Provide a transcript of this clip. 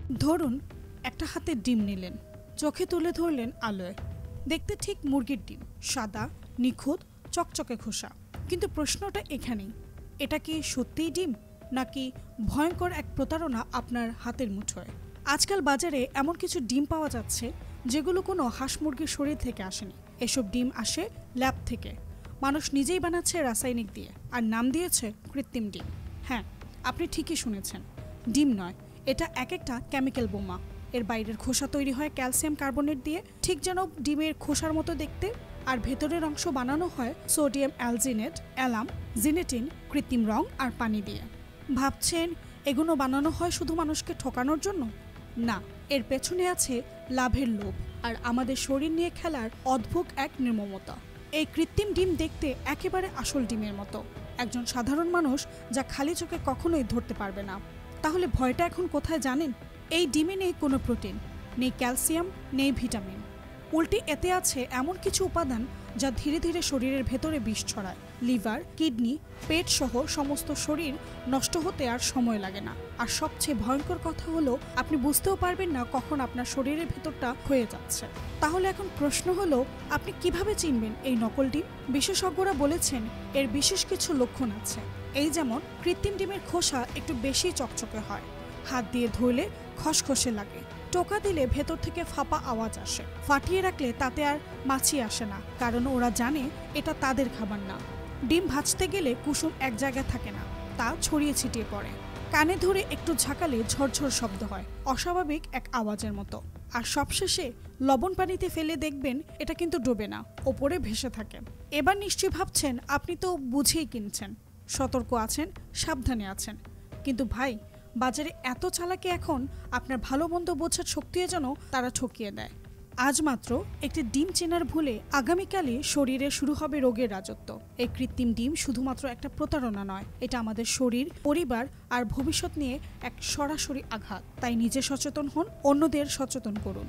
ধরুন একটা হাতে ডিম নিলেন, চোখে তুলে ধরলেন আলোয়। দেখতে ঠিক মুরগির ডিম, সাদা, নিখুঁত, চকচকে খোসা। কিন্তু প্রশ্নটা এখানেই, এটা কি সত্যিই ডিম, নাকি ভয়ঙ্কর এক প্রতারণা আপনার হাতের মুঠোয়? আজকাল বাজারে এমন কিছু ডিম পাওয়া যাচ্ছে যেগুলো কোনো হাঁস মুরগির শরীর থেকে আসেনি। এসব ডিম আসে ল্যাব থেকে, মানুষ নিজেই বানাচ্ছে রাসায়নিক দিয়ে, আর নাম দিয়েছে কৃত্রিম ডিম। হ্যাঁ, আপনি ঠিকই শুনেছেন, ডিম নয়, এটা এক একটা কেমিক্যাল বোমা। এর বাইরের খোসা তৈরি হয় ক্যালসিয়াম কার্বনেট দিয়ে, ঠিক যেন ডিমের খোসার মতো দেখতে, আর ভেতরের অংশ বানানো হয় সোডিয়াম অ্যালজিনেট, অ্যালাম, জিনেটিন, কৃত্রিম রং আর পানি দিয়ে। ভাবছেন এগুলো বানানো হয় শুধু মানুষকে ঠকানোর জন্য? না, এর পেছনে আছে লাভের লোভ আর আমাদের শরীর নিয়ে খেলার অদ্ভুত এক নির্মমতা। এই কৃত্রিম ডিম দেখতে একেবারে আসল ডিমের মতো, একজন সাধারণ মানুষ যা খালি চোখে কখনোই ধরতে পারবে না। তাহলে ভয়টা এখন কোথায় জানেন? এই ডিমে নেই কোনো প্রোটিন, নেই ক্যালসিয়াম, নেই ভিটামিন। উল্টে এতে আছে এমন কিছু উপাদান যা ধীরে ধীরে শরীরের ভেতরে বিষ ছড়ায়। লিভার, কিডনি, পেট সহ সমস্ত শরীর নষ্ট হতে আর সময় লাগে না। আর সবচেয়ে ভয়ঙ্কর কথা হলো, আপনি বুঝতেও পারবেন না কখন আপনার শরীরের ভেতরটা হয়ে যাচ্ছে। তাহলে এখন প্রশ্ন হলো, আপনি কিভাবে চিনবেন এই নকল ডিম? বিশেষজ্ঞরা বলেছেন এর বিশেষ কিছু লক্ষণ আছে। এই যেমন কৃত্রিম ডিমের খোসা একটু বেশি চকচকে হয়, হাত দিয়ে ধরলে খসখসে লাগে, টোকা দিলে ভেতর থেকে ফাঁপা আওয়াজ আসে, ফাটিয়ে রাখলে তাতে আর মাছি আসে না, কারণ ওরা জানে এটা তাদের খাবার না। ডিম ভাজতে গেলে কুসুম এক জায়গায় থাকে না, তা ছড়িয়ে ছিটিয়ে পড়ে। কানে ধরে একটু ঝাঁকালে ঝরঝর শব্দ হয়, অস্বাভাবিক এক আওয়াজের মতো। আর সবশেষে লবণ পানিতে ফেলে দেখবেন এটা কিন্তু ডোবে না, ওপরে ভেসে থাকে। এবার নিশ্চয়ই ভাবছেন আপনি তো বুঝেই কিনছেন, সতর্ক আছেন, সাবধানে আছেন। কিন্তু ভাই, বাজারে এত চালাকি এখন, আপনার ভালো মন্দ বোঝার শক্তিও যেন তারা ঠকিয়ে দেয়। আজ মাত্র একটি ডিম চেনার ভুলে আগামীকালই শরীরে শুরু হবে রোগের রাজত্ব। এই কৃত্রিম ডিম শুধুমাত্র একটা প্রতারণা নয়, এটা আমাদের শরীর, পরিবার আর ভবিষ্যৎ নিয়ে এক সরাসরি আঘাত। তাই নিজে সচেতন হন, অন্যদের সচেতন করুন।